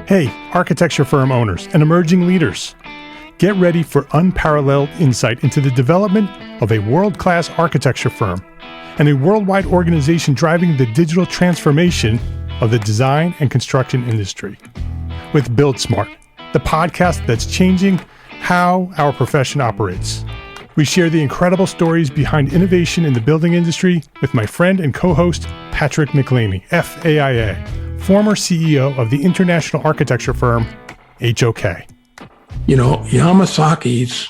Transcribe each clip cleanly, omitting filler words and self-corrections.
Hey, architecture firm owners and emerging leaders. Get ready for unparalleled insight into the development of a world-class architecture firm and a worldwide organization driving the digital transformation of the design and construction industry. With Build Smart, the podcast that's changing how our profession operates. We share the incredible stories behind innovation in the building industry with my friend and co-host, Patrick McLeamy, FAIA, former CEO of the international architecture firm, HOK. You know, Yamasaki's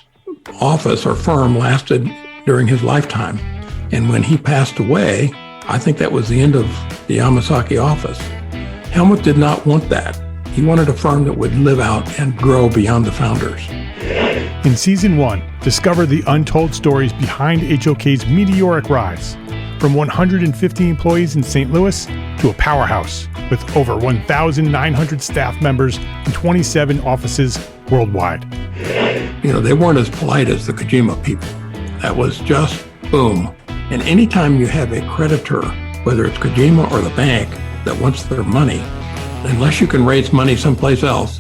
office or firm lasted during his lifetime. And when he passed away, I think that was the end of the Yamasaki office. Helmut did not want that. He wanted a firm that would live out and grow beyond the founders. In Season 1, discover the untold stories behind HOK's meteoric rise, from 150 employees in St. Louis to a powerhouse with over 1,900 staff members and 27 offices worldwide. You know, they weren't as polite as the Kojima people. That was just boom. And anytime you have a creditor, whether it's Kojima or the bank, that wants their money, unless you can raise money someplace else,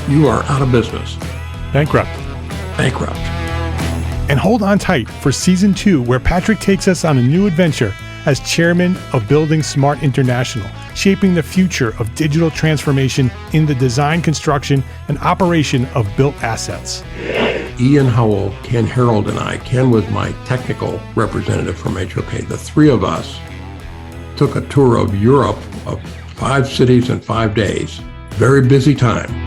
you are out of business. Bankrupt. And hold on tight for Season 2, where Patrick takes us on a new adventure as chairman of Building Smart International, shaping the future of digital transformation in the design, construction, and operation of built assets. Ian Howell, Ken Harold, and I, Ken was my technical representative from HOK. The three of us took a tour of Europe of 5 cities in 5 days. Very busy time.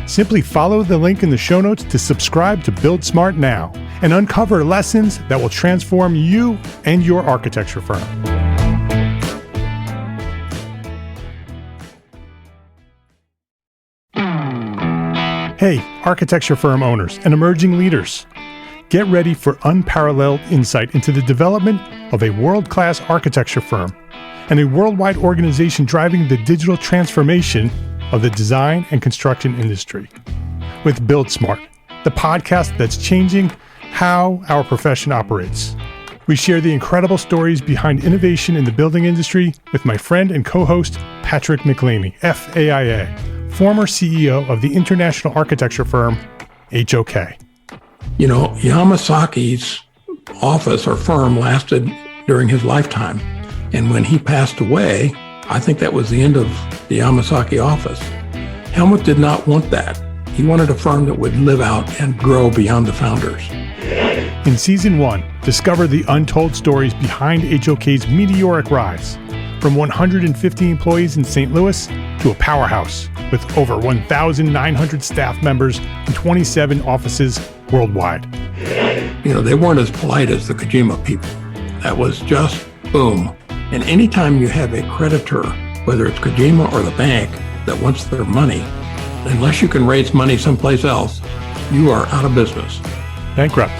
Simply follow the link in the show notes to subscribe to Build Smart now and uncover lessons that will transform you and your architecture firm. Hey, architecture firm owners and emerging leaders. Get ready for unparalleled insight into the development of a world-class architecture firm and a worldwide organization driving the digital transformation of the design and construction industry. With Build Smart, the podcast that's changing how our profession operates. We share the incredible stories behind innovation in the building industry with my friend and co-host, Patrick McLeamy, FAIA, former CEO of the international architecture firm, HOK. You know, Yamasaki's office or firm lasted during his lifetime. And when he passed away, I think that was the end of the Yamasaki office. Helmut did not want that. He wanted a firm that would live out and grow beyond the founders. In Season 1, discover the untold stories behind HOK's meteoric rise, from 150 employees in St. Louis to a powerhouse with over 1,900 staff members and 27 offices worldwide. You know, they weren't as polite as the Kojima people. That was just boom. And anytime you have a creditor, whether it's Kojima or the bank, that wants their money, unless you can raise money someplace else, you are out of business. Bankrupt.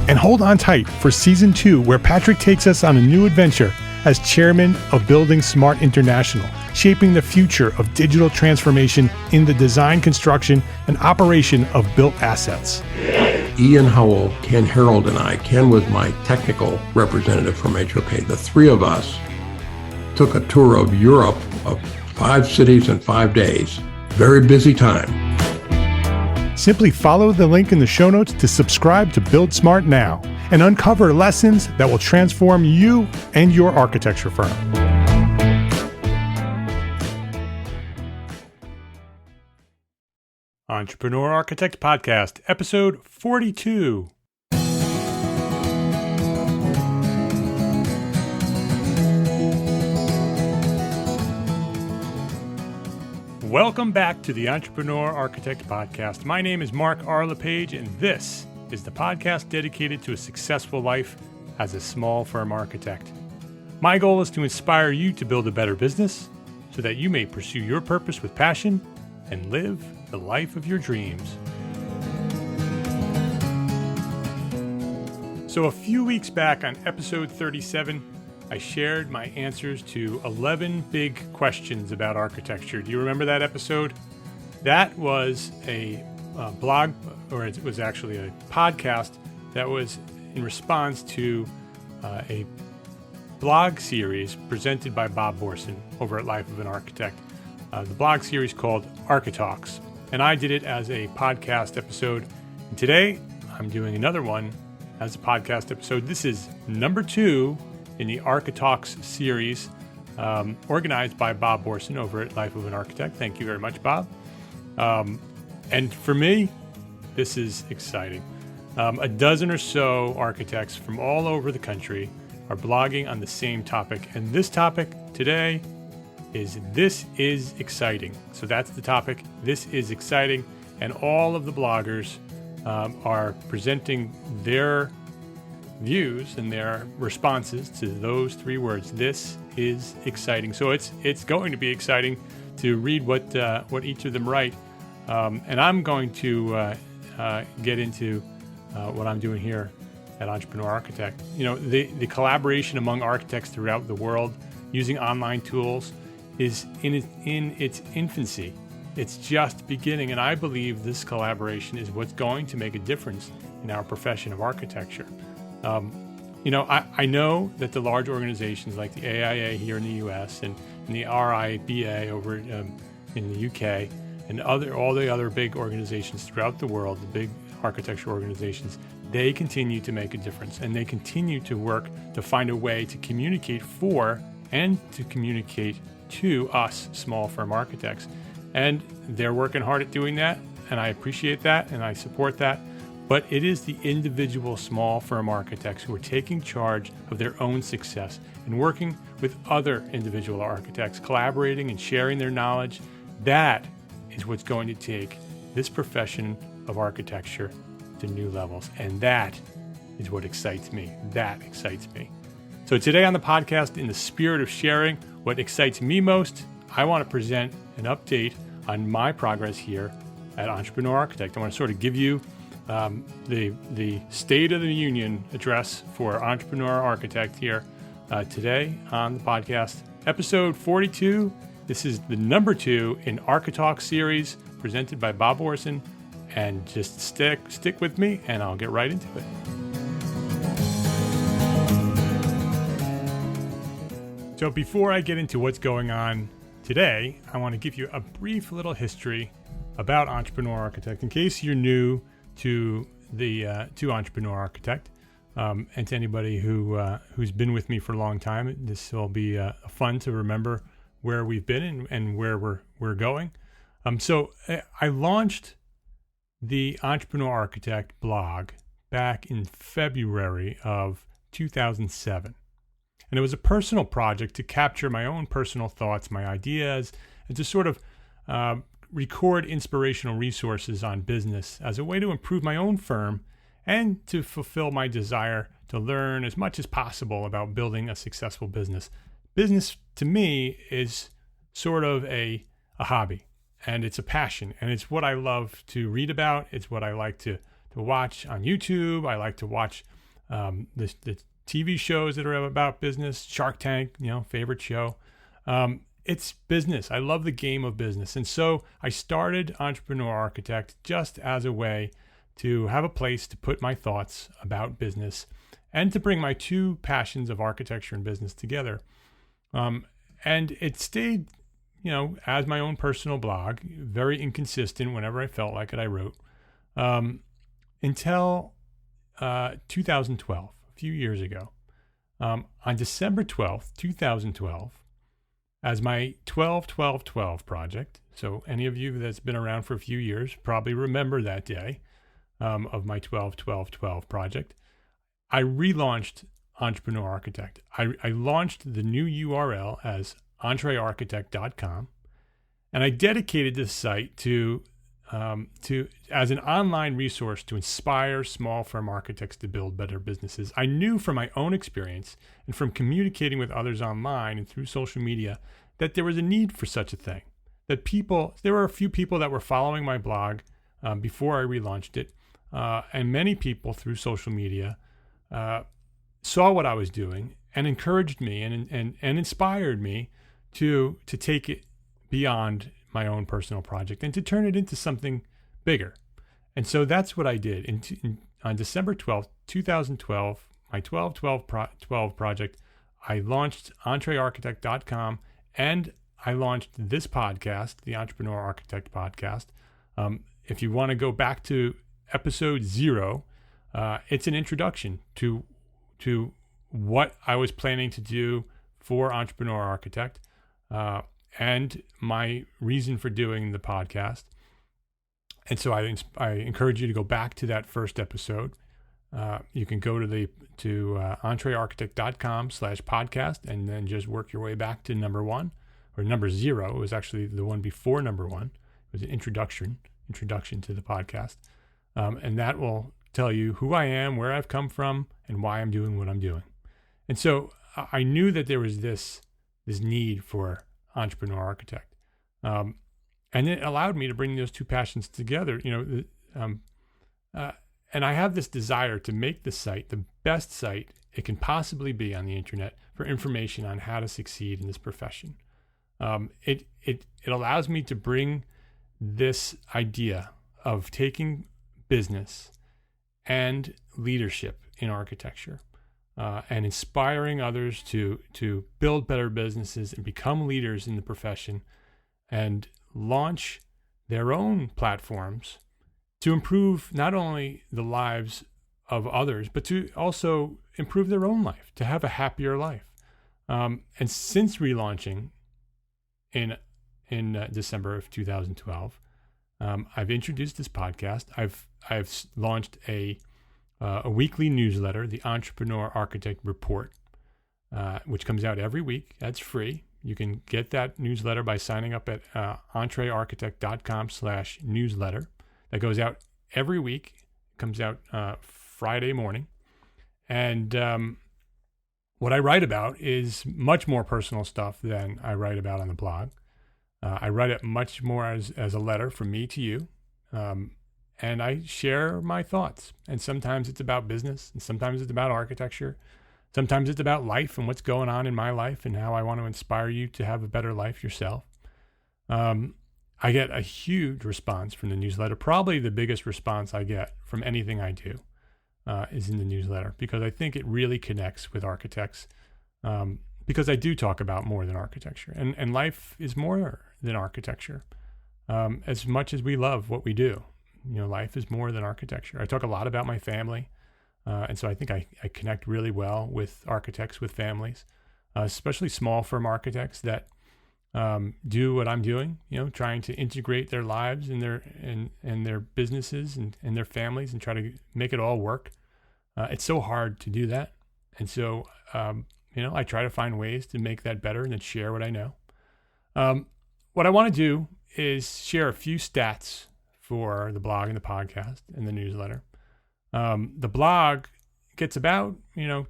And hold on tight for Season 2, where Patrick takes us on a new adventure as chairman of Building Smart International, shaping the future of digital transformation in the design, construction, and operation of built assets. Ian Howell, Ken Harold, and I, Ken was my technical representative from HOK. The three of us took a tour of Europe of 5 cities in 5 days. Very busy time. Simply follow the link in the show notes to subscribe to Build Smart now and uncover lessons that will transform you and your architecture firm. Entrepreneur Architect Podcast, Episode 42. Welcome back to the Entrepreneur Architect Podcast. My name is Mark R. LePage, and this is the podcast dedicated to a successful life as a small firm architect. My goal is to inspire you to build a better business so that you may pursue your purpose with passion and live the life of your dreams. So a few weeks back on episode 37, I shared my answers to 11 big questions about architecture. Do you remember that episode? That was a blog, or it was actually a podcast that was in response to a blog series presented by Bob Borson over at Life of an Architect. the blog series called ArchiTalks. And I did it as a podcast episode. And today, I'm doing another one as a podcast episode. This is number 2 in the ArchiTalks series, organized by Bob Borson over at Life of an Architect. Thank you very much, Bob. And for me, this is exciting. A dozen or so architects from all over the country are blogging on the same topic. And this topic today is This is Exciting. So that's the topic. This is exciting. And all of the bloggers are presenting their views and their responses to those 3 words. This is exciting. So it's going to be exciting to read what each of them write. And I'm going to get into what I'm doing here at Entrepreneur Architect. You know, the collaboration among architects throughout the world using online tools is in its infancy. It's just beginning, and I believe this collaboration is what's going to make a difference in our profession of architecture. I know that the large organizations like the AIA here in the U.S. and the RIBA over in the UK and all the other big organizations throughout the world, the big architecture organizations, they continue to make a difference, and they continue to work to find a way to communicate for and to communicate to us small firm architects. And they're working hard at doing that, and I appreciate that and I support that. But it is the individual small firm architects who are taking charge of their own success and working with other individual architects, collaborating and sharing their knowledge. That is what's going to take this profession of architecture to new levels. And that is what excites me. That excites me. So today on the podcast, in the spirit of sharing what excites me most, I want to present an update on my progress here at Entrepreneur Architect. I want to sort of give you the State of the Union address for Entrepreneur Architect here today on the podcast. Episode 42. This is the number 2 in ArchiTalks series presented by Bob Borson. And just stick with me and I'll get right into it. So before I get into what's going on today, I want to give you a brief little history about Entrepreneur Architect in case you're new to to Entrepreneur Architect, and to anybody who's been with me for a long time. This will be fun to remember where we've been and where we're going. So I launched the Entrepreneur Architect blog back in February of 2007. And it was a personal project to capture my own personal thoughts, my ideas, and to sort of record inspirational resources on business as a way to improve my own firm and to fulfill my desire to learn as much as possible about building a successful business. Business, to me, is sort of a hobby, and it's a passion, and it's what I love to read about. It's what I like to watch on YouTube. I like to watch the TV shows that are about business. Shark Tank, favorite show. It's business. I love the game of business. And so I started Entrepreneur Architect just as a way to have a place to put my thoughts about business and to bring my 2 passions of architecture and business together. And it stayed, as my own personal blog, very inconsistent. Whenever I felt like it, I wrote, until 2012. Few years ago, on December 12th, 2012, as my 12-12-12 project. So any of you that's been around for a few years probably remember that day of my 12-12-12 project. I relaunched Entrepreneur Architect. I launched the new URL as entrearchitect.com, and I dedicated this site to as an online resource to inspire small firm architects to build better businesses. I knew from my own experience and from communicating with others online and through social media that there was a need for such a thing. That there were a few people that were following my blog before I relaunched it, and many people through social media saw what I was doing and encouraged me and inspired me to take it beyond my own personal project and to turn it into something bigger. And so that's what I did. On December 12th, 2012, my 12-12 project, I launched entrearchitect.com, and I launched this podcast, the Entrepreneur Architect Podcast. If you want to go back to episode 0, it's an introduction to what I was planning to do for Entrepreneur Architect and my reason for doing the podcast. And so I encourage you to go back to that first episode. You can go to entrearchitect.com/podcast and then just work your way back to number 1 or number 0. It was actually the one before number 1. It was an introduction to the podcast. And that will tell you who I am, where I've come from, and why I'm doing what I'm doing. And so I knew that there was this need for Entrepreneur Architect. And it allowed me to bring those two passions together, and I have this desire to make the site the best site it can possibly be on the internet for information on how to succeed in this profession. It allows me to bring this idea of taking business and leadership in architecture and inspiring others to build better businesses and become leaders in the profession and launch their own platforms to improve not only the lives of others, but to also improve their own life, to have a happier life. And since relaunching in December of 2012, I've introduced this podcast. I've launched a weekly newsletter, the Entrepreneur Architect Report, which comes out every week. That's free. You can get that newsletter by signing up at entrearchitect.com/newsletter. That goes out every week. It comes out Friday morning. And what I write about is much more personal stuff than I write about on the blog. I write it much more as a letter from me to you. And I share my thoughts. And sometimes it's about business, and sometimes it's about architecture. Sometimes it's about life and what's going on in my life and how I want to inspire you to have a better life yourself. I get a huge response from the newsletter. Probably the biggest response I get from anything I do is in the newsletter, because I think it really connects with architects, because I do talk about more than architecture. And life is more than architecture. As much as we love what we do, life is more than architecture. I talk a lot about my family. And so I think I connect really well with architects, with families, especially small firm architects that do what I'm doing, trying to integrate their lives and their businesses and their families and try to make it all work. It's so hard to do that. And so, I try to find ways to make that better and then share what I know. What I want to do is share a few stats for the blog and the podcast and the newsletter. The blog gets about,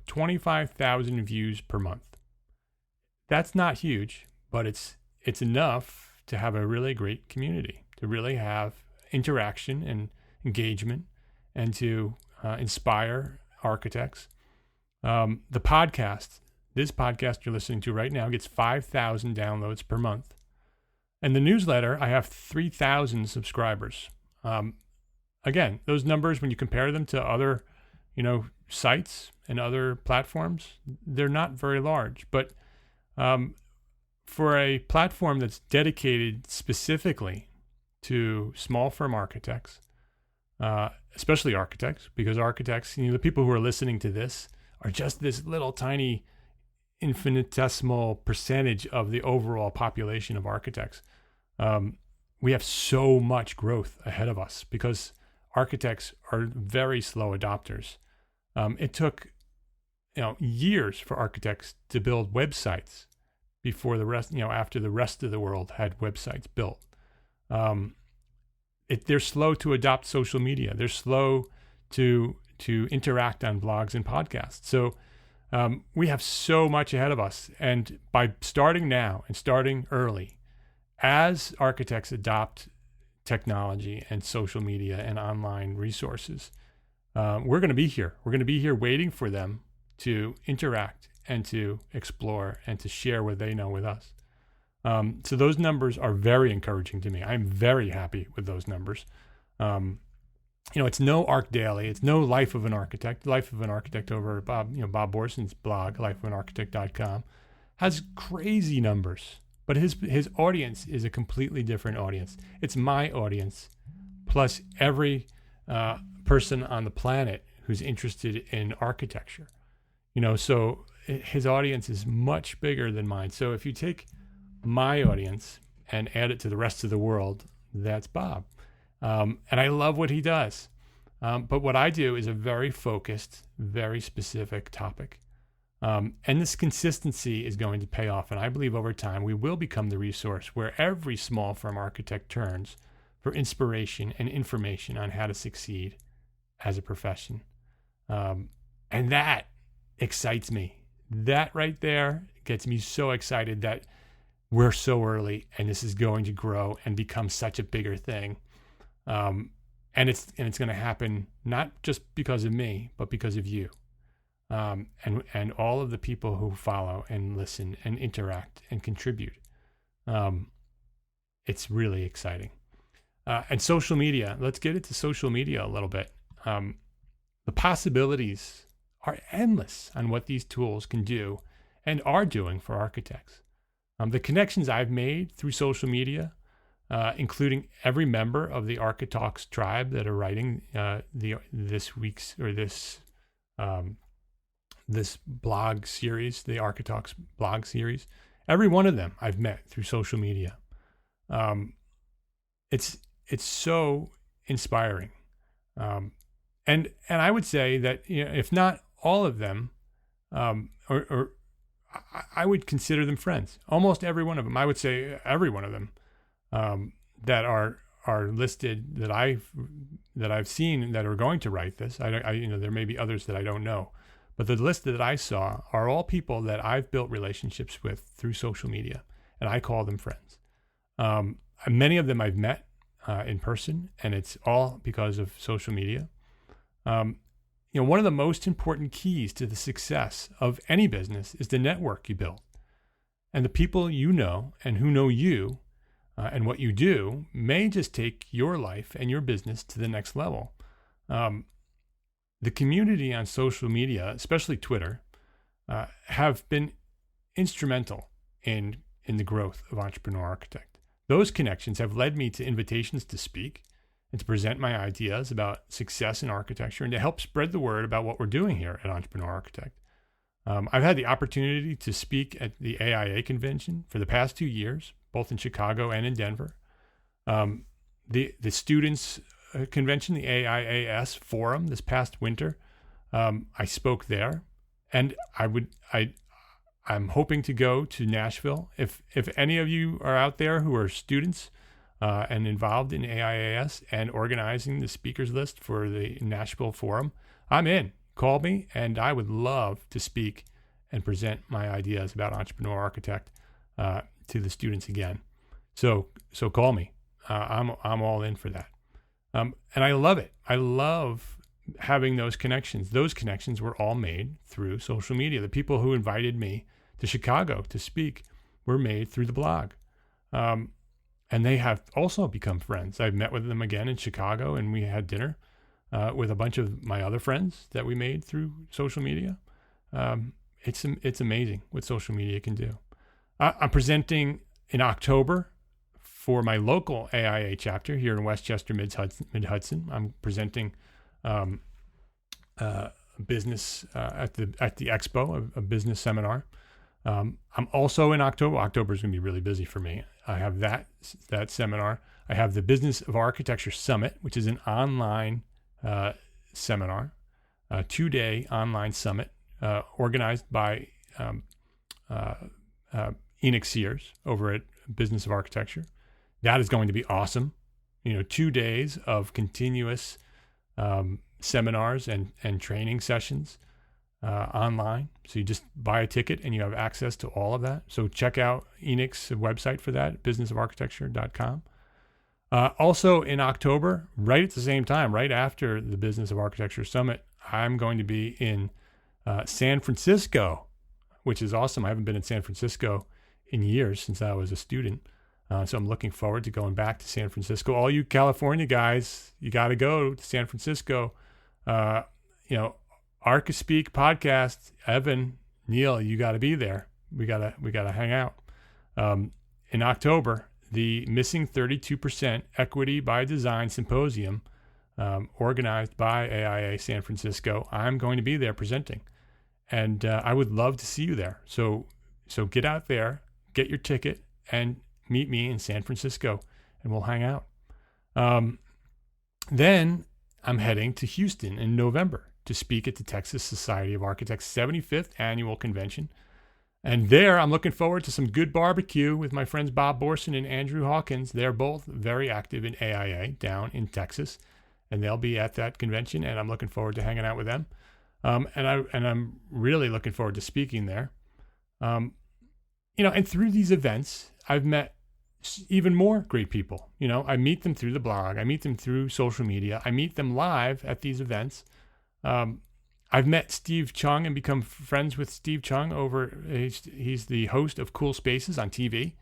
25,000 views per month. That's not huge, but it's enough to have a really great community, to really have interaction and engagement, and to inspire architects. The podcast, this podcast you're listening to right now, gets 5,000 downloads per month. And the newsletter, I have 3,000 subscribers. Again, those numbers, when you compare them to other, sites and other platforms, they're not very large. But for a platform that's dedicated specifically to small firm architects, especially architects, because architects, the people who are listening to this are just this little tiny infinitesimal percentage of the overall population of architects. We have so much growth ahead of us because architects are very slow adopters. It took, years for architects to build websites before the rest, after the rest of the world had websites built. They're slow to adopt social media. They're slow to interact on blogs and podcasts. So we have so much ahead of us. And by starting now and starting early, as architects adopt technology and social media and online resources, we're going to be here. We're going to be here waiting for them to interact and to explore and to share what they know with us. So those numbers are very encouraging to me. I'm very happy with those numbers. It's no Arc Daily. It's no Life of an Architect. Life of an Architect over at Bob Borson's blog, lifeofanarchitect.com, has crazy numbers. But his audience is a completely different audience. It's my audience, plus every person on the planet who's interested in architecture. So his audience is much bigger than mine. So if you take my audience and add it to the rest of the world, that's Bob. And I love what he does. But what I do is a very focused, very specific topic. And this consistency is going to pay off. And I believe over time, we will become the resource where every small firm architect turns for inspiration and information on how to succeed as a profession. And that excites me. That right there gets me so excited that we're so early and this is going to grow and become such a bigger thing. And it's going to happen not just because of me, but because of you. And all of the people who follow and listen and interact and contribute. It's really exciting. And social media, let's get into social media a little bit. The possibilities are endless on what these tools can do and are doing for architects. The connections I've made through social media, including every member of the ArchiTalks tribe that are writing this blog series, the ArchiTalks blog series, every one of them I've met through social media. It's so inspiring. And I would say that, if not all of them, or I would consider them friends. Almost every one of them. I would say every one of them that are listed that I've seen that are going to write this. There may be others that I don't know, but the list that I saw are all people that I've built relationships with through social media, and I call them friends. Many of them I've met in person, and it's all because of social media. One of the most important keys to the success of any business is the network you build. And the people you know and who know you and what you do may just take your life and your business to the next level. The community on social media, especially Twitter, have been instrumental in the growth of Entrepreneur Architect. Those connections have led me to invitations to speak and to present my ideas about success in architecture and to help spread the word about what we're doing here at Entrepreneur Architect. I've had the opportunity to speak at the AIA convention for the past 2 years, both in Chicago and in Denver. The students' convention, the AIAS forum this past winter, I spoke there, and I'm hoping to go to Nashville. If any of you are out there who are students and involved in AIAS and organizing the speakers list for the Nashville forum, I'm in. Call me, and I would love to speak and present my ideas about Entrepreneur Architect to the students again. So call me. I'm all in for that. And I love it. I love having those connections. Those connections were all made through social media. The people who invited me to Chicago to speak were made through the blog. And they have also become friends. I've met with them again in Chicago, and we had dinner with a bunch of my other friends that we made through social media. It's amazing what social media can do. I'm presenting in October for my local AIA chapter here in Westchester, Mid-Hudson. I'm presenting business at the expo, a business seminar. I'm also in October. October is going to be really busy for me. I have that seminar. I have the Business of Architecture Summit, which is an online seminar, a 2-day online summit organized by Enoch Sears over at Business of Architecture. That is going to be awesome. 2 days of continuous seminars and training sessions online. So you just buy a ticket and you have access to all of that. So check out Enoch's website for that, businessofarchitecture.com. Also in October, right at the same time, right after the Business of Architecture Summit, I'm going to be in San Francisco, which is awesome. I haven't been in San Francisco in years since I was a student. So I'm looking forward to going back to San Francisco. All you California guys, you got to go to San Francisco. ArchiSpeak podcast, Evan, Neil, you got to be there. We gotta hang out. in October, the Missing 32% Equity by Design Symposium, organized by AIA San Francisco. I'm going to be there presenting, and I would love to see you there. So get out there, get your ticket, and meet me in San Francisco, and we'll hang out. Then I'm heading to Houston in November to speak at the Texas Society of Architects 75th Annual Convention. And there, I'm looking forward to some good barbecue with my friends Bob Borson and Andrew Hawkins. They're both very active in AIA down in Texas, and they'll be at that convention, and I'm looking forward to hanging out with them. And I'm really looking forward to speaking there. And through these events, I've met even more great people. I meet them through the blog. I meet them through social media. I meet them live at these events. I've met Steve Chung and become friends with Steve Chung he's the host of Cool Spaces on TV,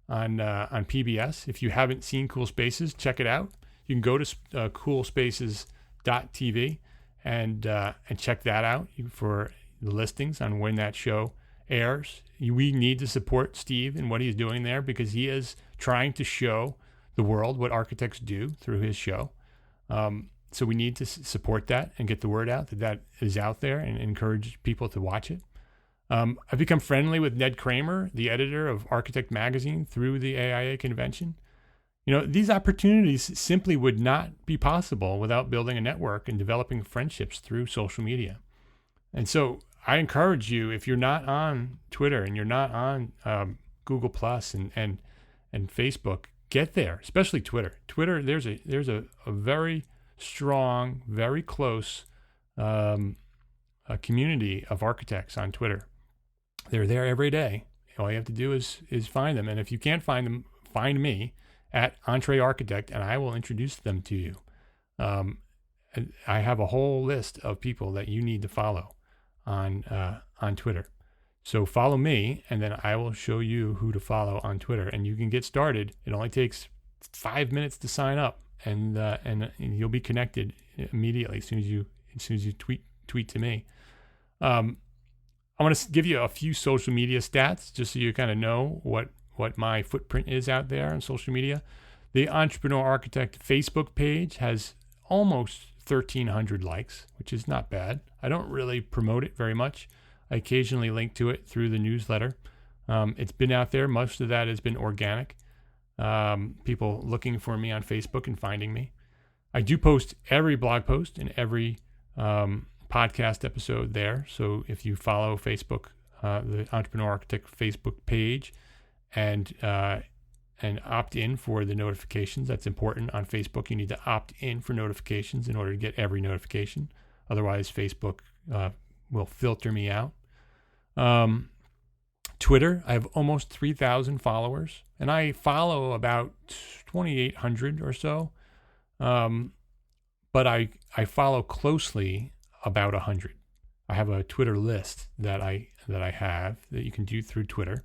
on PBS. If you haven't seen Cool Spaces, check it out. You can go to coolspaces.tv and check that out for the listings on when that show airs. We need to support Steve and what he's doing there, because he is trying to show the world what architects do through his show. So we need to support that and get the word out that is out there and encourage people to watch it. I've become friendly with Ned Kramer, the editor of Architect Magazine, through the AIA convention. These opportunities simply would not be possible without building a network and developing friendships through social media. And so I encourage you, if you're not on Twitter and you're not on Google Plus and Facebook, get there, especially Twitter. Twitter, there's a very strong, very close community of architects on Twitter. They're there every day. All you have to do is find them. And if you can't find them, find me at Entree Architect, and I will introduce them to you. I have a whole list of people that you need to follow on Twitter. So follow me, and then I will show you who to follow on Twitter, and you can get started. It only takes 5 minutes to sign up, and you'll be connected immediately as soon as you tweet to me. I want to give you a few social media stats just so you kind of know what my footprint is out there on social media. The Entrepreneur Architect Facebook page has almost 1,300 likes, which is not bad. I don't really promote it very much. I occasionally link to it through the newsletter. It's been out there. Most of that has been organic. People looking for me on Facebook and finding me. I do post every blog post and every podcast episode there. So if you follow Facebook, the Entrepreneur Architect Facebook page, and opt in for the notifications. That's important on Facebook. You need to opt in for notifications in order to get every notification. Otherwise, Facebook will filter me out. Twitter, I have almost 3,000 followers, and I follow about 2,800 or so. But I follow closely about 100. I have a Twitter list that I have that you can do through Twitter.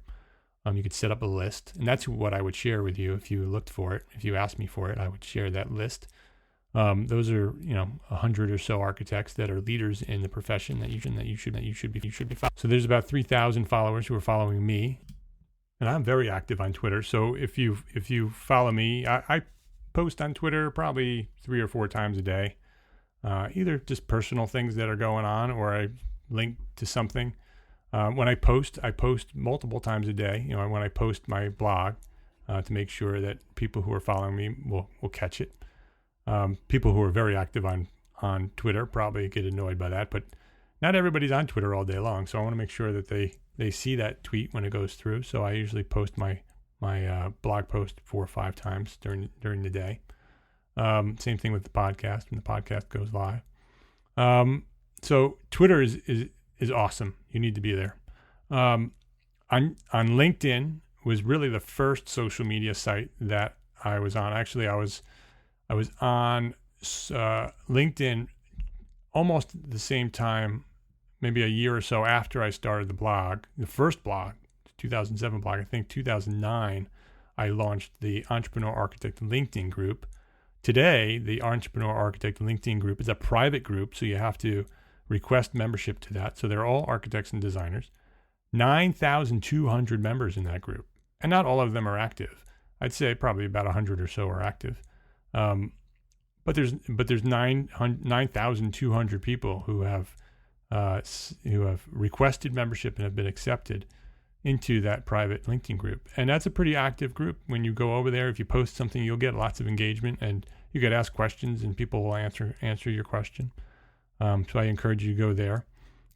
You could set up a list, and that's what I would share with you if you looked for it. If you asked me for it, I would share that list. Those are 100 or so architects that are leaders in the profession that you should be following. So there's about 3,000 followers who are following me, and I'm very active on Twitter. So if you follow me, I post on Twitter probably 3 or 4 times a day, either just personal things that are going on, or I link to something. When I post multiple times a day. When I post my blog, to make sure that people who are following me will catch it. People who are very active on Twitter probably get annoyed by that, but not everybody's on Twitter all day long. So I want to make sure that they see that tweet when it goes through. So I usually post my blog post 4 or 5 times during the day. Same thing with the podcast when the podcast goes live. So Twitter is awesome. You need to be there. On LinkedIn was really the first social media site that I was on. Actually, I was on LinkedIn almost at the same time, maybe a year or so after I started the blog. The first blog, 2007 blog. I think 2009, I launched the Entrepreneur Architect LinkedIn group. Today, the Entrepreneur Architect LinkedIn group is a private group, so you have to request membership to that. So they're all architects and designers. 9,200 members in that group. and not all of them are active. I'd say probably about 100 or so are active. But there's 9,200 people who have requested membership and have been accepted into that private LinkedIn group. And that's a pretty active group. When you go over there, if you post something, you'll get lots of engagement, and you get asked questions and people will answer your question. So I encourage you to go there.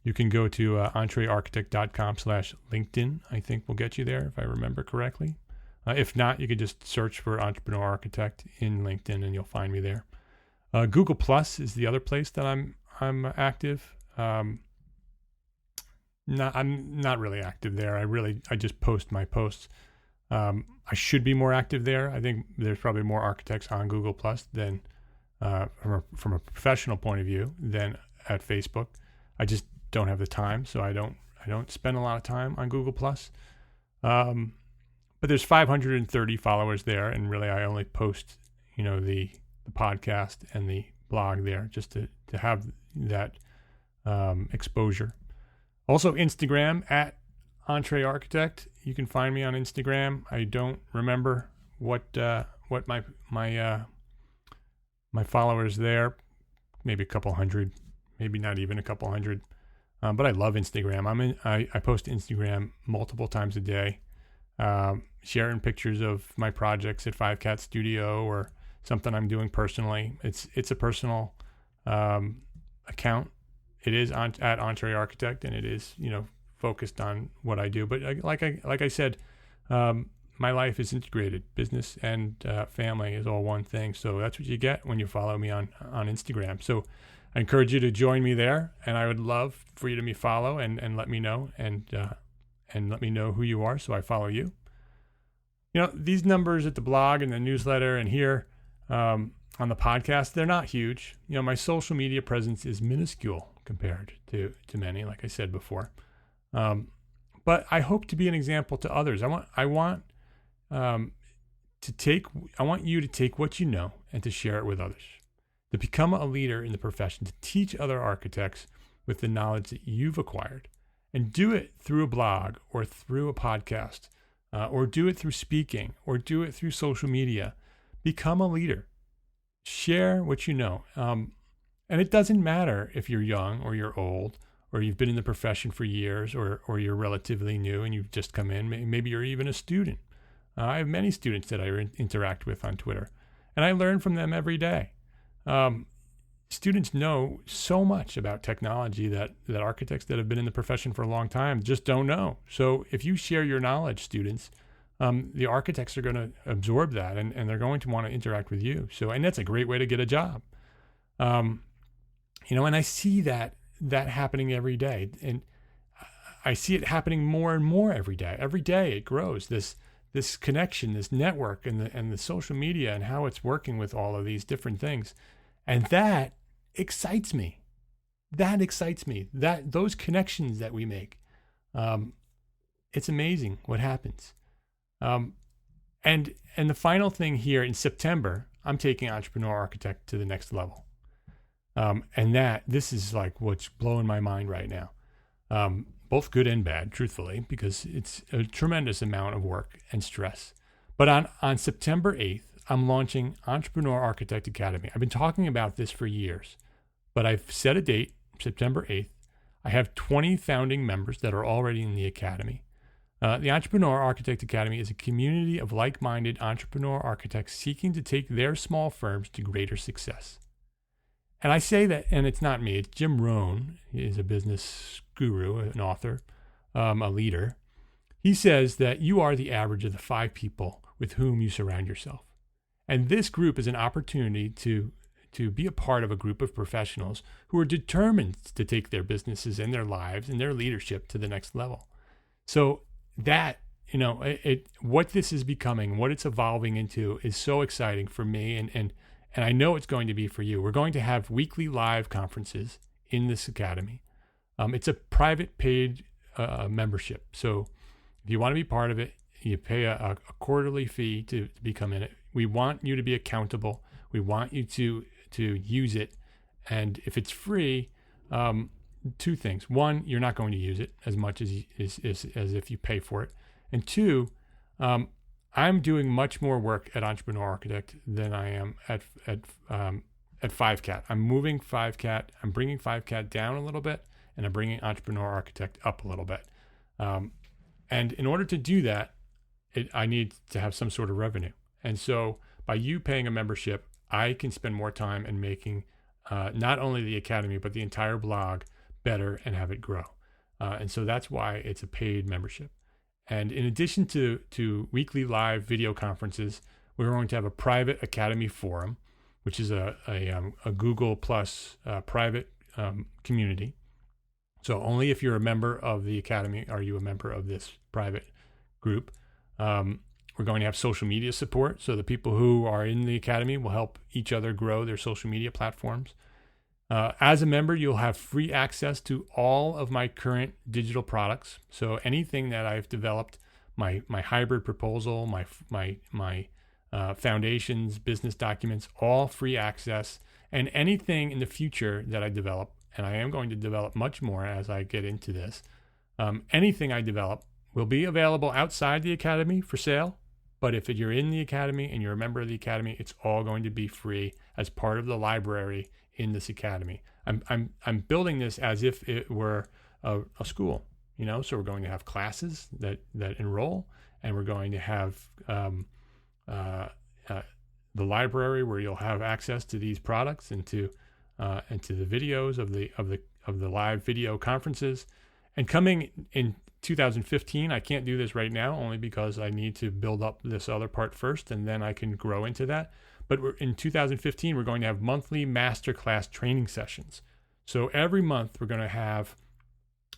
You can go to entrearchitect.com/LinkedIn. I think will get you there if I remember correctly. If not, you could just search for Entrepreneur Architect in LinkedIn and you'll find me there. Google Plus is the other place that I'm active. I'm not really active there. I just post my posts. I should be more active there. I think there's probably more architects on Google Plus than from a professional point of view than at Facebook. I just don't have the time, so I don't spend a lot of time on Google Plus. But there's 530 followers there, and really I only post, the podcast and the blog there just to have that exposure. Also Instagram at EntreArchitect. You can find me on Instagram. I don't remember what my followers there, maybe a couple hundred, maybe not even a couple hundred. But I love Instagram. I post to Instagram multiple times a day, sharing pictures of my projects at 5Cat Studio or something I'm doing personally. It's a personal account. It is at EntreArchitect, and it is focused on what I do. But like I said, my life is integrated. Business and family is all one thing. So that's what you get when you follow me on Instagram. So I encourage you to join me there, and I would love for you to follow and let me know and let me know who you are so I follow you. These numbers at the blog and the newsletter and here on the podcast, they're not huge. My social media presence is minuscule compared to many, like I said before. But I hope to be an example to others. I want you to take what you know and to share it with others, to become a leader in the profession, to teach other architects with the knowledge that you've acquired, and do it through a blog or through a podcast, or do it through speaking, or do it through social media. Become a leader. Share what you know. And it doesn't matter if you're young or you're old, or you've been in the profession for years, or you're relatively new and you've just come in. Maybe you're even a student. I have many students that I interact with on Twitter, and I learn from them every day. Students know so much about technology that architects that have been in the profession for a long time just don't know. So if you share your knowledge, students, the architects are going to absorb that, and they're going to want to interact with you. And that's a great way to get a job. And I see that happening every day, and I see it happening more and more every day. Every day it grows, this connection, this network, and the social media, and how it's working with all of these different things. And that excites me. Those connections that we make, it's amazing what happens. And the final thing here, in September, I'm taking Entrepreneur Architect to the next level. And this is like what's blowing my mind right now. Both good and bad, truthfully, because it's a tremendous amount of work and stress. But on September 8th, I'm launching Entrepreneur Architect Academy. I've been talking about this for years, but I've set a date, September 8th. I have 20 founding members that are already in the academy. The Entrepreneur Architect Academy is a community of like-minded entrepreneur architects seeking to take their small firms to greater success. And I say that, and it's not me, it's Jim Rohn. He is a business guru, an author, a leader. He says that you are the average of the 5 people with whom you surround yourself. And this group is an opportunity to be a part of a group of professionals who are determined to take their businesses and their lives and their leadership to the next level. So that, what this is becoming, what it's evolving into is so exciting for me, and I know it's going to be for you. We're going to have weekly live conferences in this academy. It's a private paid membership. So if you want to be part of it, you pay a quarterly fee to become in it. We want you to be accountable. We want you to use it. And if it's free, 2 things. 1, you're not going to use it as much as if you pay for it. And 2, I'm doing much more work at Entrepreneur Architect than I am at 5Cat. I'm moving 5Cat. I'm bringing 5Cat down a little bit, and I'm bringing Entrepreneur Architect up a little bit. And in order to do that, I need to have some sort of revenue. And so by you paying a membership, I can spend more time in making not only the Academy, but the entire blog better and have it grow. And so that's why it's a paid membership. And in addition to weekly live video conferences, we're going to have a private Academy forum, which is a Google Plus private community. So only if you're a member of the Academy are you a member of this private group. We're going to have social media support. So the people who are in the Academy will help each other grow their social media platforms. As a member, you'll have free access to all of my current digital products. So anything that I've developed, my hybrid proposal, my foundations, business documents, all free access, and anything in the future that I develop, and I am going to develop much more as I get into this, anything I develop will be available outside the Academy for sale. But if you're in the Academy and you're a member of the Academy, it's all going to be free as part of the library in this Academy. I'm building this as if it were a school, so we're going to have classes that enroll, and we're going to have the library where you'll have access to these products and to the videos of the live video conferences. And coming in 2015, I can't do this right now only because I need to build up this other part first, and then I can grow into that. But in 2015, we're going to have monthly masterclass training sessions. So every month, we're going to have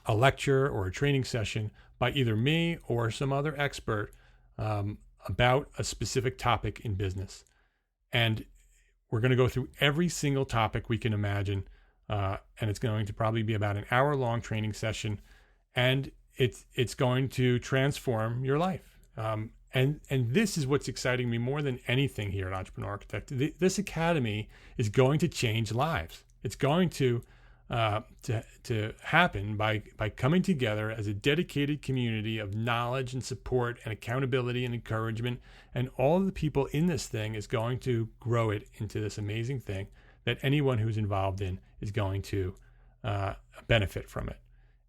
a lecture or a training session by either me or some other expert about a specific topic in business. And we're going to go through every single topic we can imagine. And it's going to probably be about an hour-long training session. And it's going to transform your life. And this is what's exciting me more than anything here at Entrepreneur Architect. This Academy is going to change lives. It's going to happen by coming together as a dedicated community of knowledge and support and accountability and encouragement. And all of the people in this thing is going to grow it into this amazing thing that anyone who's involved in is going to benefit from it.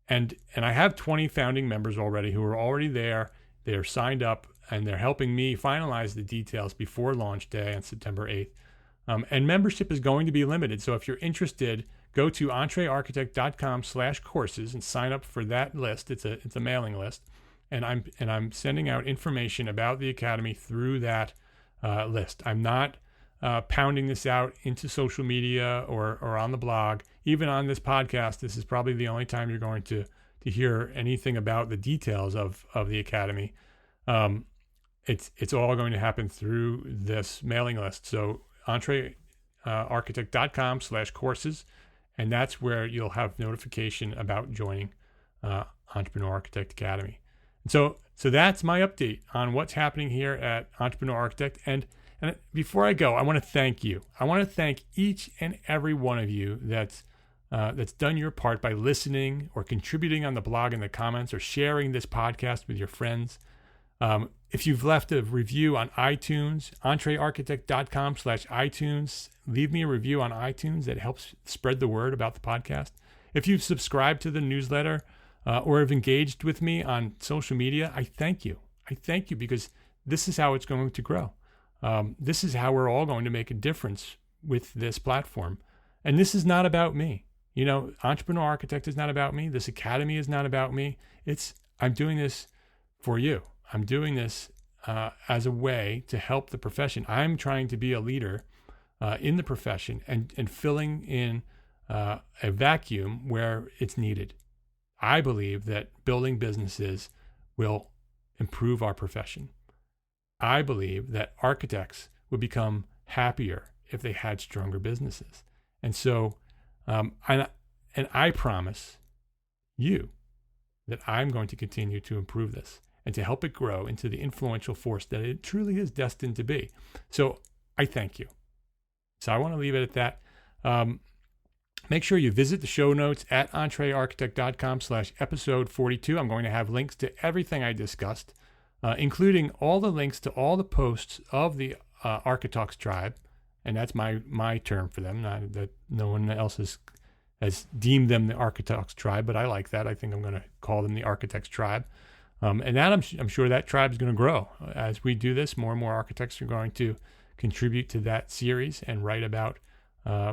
And I have 20 founding members already who are already there. They're signed up, and they're helping me finalize the details before launch day on September 8th. And membership is going to be limited. So if you're interested, go to entrearchitect.com/courses and sign up for that list. It's a mailing list. And I'm sending out information about the Academy through that list. I'm not pounding this out into social media or on the blog. Even on this podcast, this is probably the only time you're going to hear anything about the details of the Academy. It's all going to happen through this mailing list. So entrearchitect.com/courses, and that's where you'll have notification about joining Entrepreneur Architect Academy. And so that's my update on what's happening here at Entrepreneur Architect. And before I go, I want to thank you. I want to thank each and every one of you that's done your part by listening or contributing on the blog in the comments or sharing this podcast with your friends. If you've left a review on iTunes, entrearchitect.com/iTunes, leave me a review on iTunes. That helps spread the word about the podcast. If you've subscribed to the newsletter or have engaged with me on social media, I thank you. I thank you because this is how it's going to grow. This is how we're all going to make a difference with this platform. And this is not about me. Entrepreneur Architect is not about me. This Academy is not about me. I'm doing this for you. I'm doing this as a way to help the profession. I'm trying to be a leader in the profession and filling in a vacuum where it's needed. I believe that building businesses will improve our profession. I believe that architects would become happier if they had stronger businesses. And so, and I promise you that I'm going to continue to improve this and to help it grow into the influential force that it truly is destined to be. So I thank you. So I want to leave it at that. Make sure you visit the show notes at entrearchitect.com/episode 42. I'm going to have links to everything I discussed including all the links to all the posts of the ArchiTalks tribe. And that's my term for them. Not that no one else has deemed them the ArchiTalks tribe, but I like that. I think I'm going to call them the Architects tribe. And that I'm sure that tribe is going to grow. As we do this, more and more architects are going to contribute to that series and write about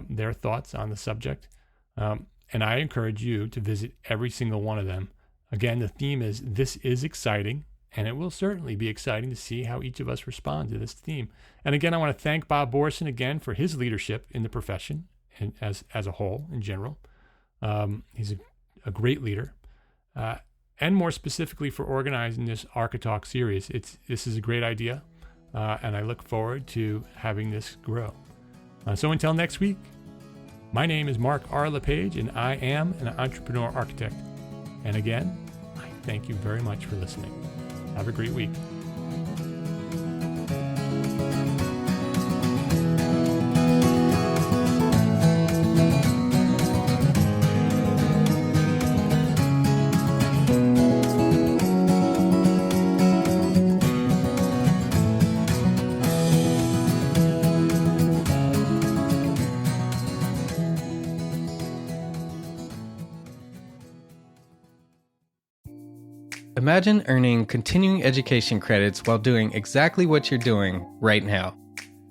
their thoughts on the subject. And I encourage you to visit every single one of them. Again, the theme is "This is exciting," and it will certainly be exciting to see how each of us respond to this theme. And again, I want to thank Bob Borson again for his leadership in the profession and as a whole in general. He's a great leader. And more specifically for organizing this ArchiTalks series. This is a great idea, and I look forward to having this grow. So until next week, my name is Mark R. LePage, and I am an entrepreneur architect. And again, I thank you very much for listening. Have a great week. Imagine earning continuing education credits while doing exactly what you're doing right now.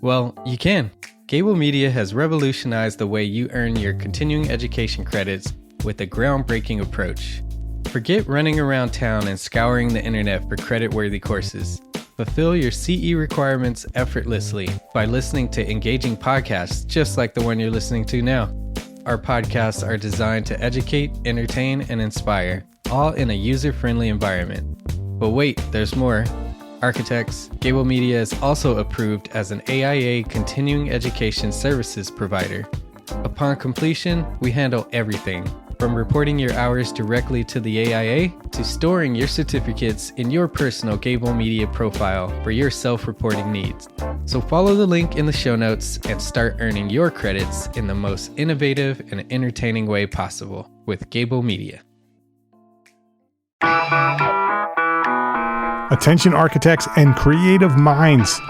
Well, you can. Gable Media has revolutionized the way you earn your continuing education credits with a groundbreaking approach. Forget running around town and scouring the internet for credit-worthy courses. Fulfill your CE requirements effortlessly by listening to engaging podcasts just like the one you're listening to now. Our podcasts are designed to educate, entertain, and inspire, all in a user-friendly environment. But wait, there's more. ArchiTalks, Gable Media is also approved as an AIA continuing education services provider. Upon completion, we handle everything, from reporting your hours directly to the AIA to storing your certificates in your personal Gable Media profile for your self-reporting needs. So follow the link in the show notes and start earning your credits in the most innovative and entertaining way possible with Gable Media. Attention architects and creative minds,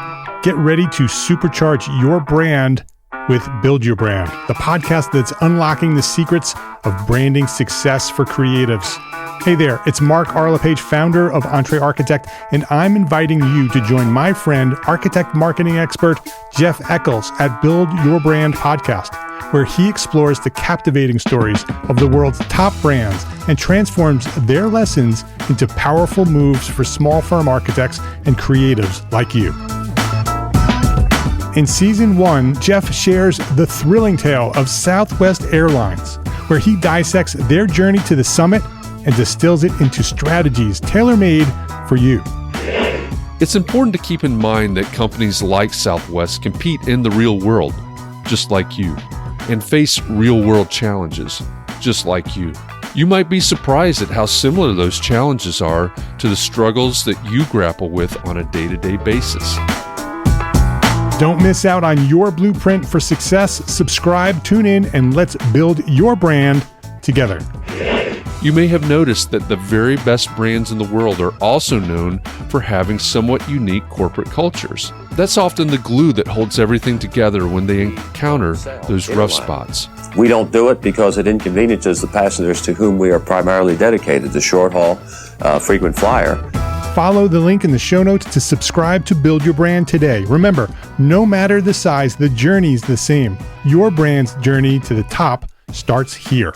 get ready to supercharge your brand with Build Your Brand, the podcast that's unlocking the secrets of branding success for creatives. Hey there, it's Mark R. LePage, founder of Entre Architect, and I'm inviting you to join my friend, architect marketing expert Jeff Eccles at Build Your Brand podcast, where he explores the captivating stories of the world's top brands and transforms their lessons into powerful moves for small firm architects and creatives like you. In Season 1, Jeff shares the thrilling tale of Southwest Airlines, where he dissects their journey to the summit and distills it into strategies tailor-made for you. It's important to keep in mind that companies like Southwest compete in the real world, just like you, and face real-world challenges, just like you. You might be surprised at how similar those challenges are to the struggles that you grapple with on a day-to-day basis. Don't miss out on your blueprint for success. Subscribe, tune in, and let's build your brand together. You may have noticed that the very best brands in the world are also known for having somewhat unique corporate cultures. That's often the glue that holds everything together when they encounter those rough spots. We don't do it because it inconveniences the passengers to whom we are primarily dedicated, the short haul, frequent flyer. Follow the link in the show notes to subscribe to Build Your Brand today. Remember, no matter the size, the journey's the same. Your brand's journey to the top starts here.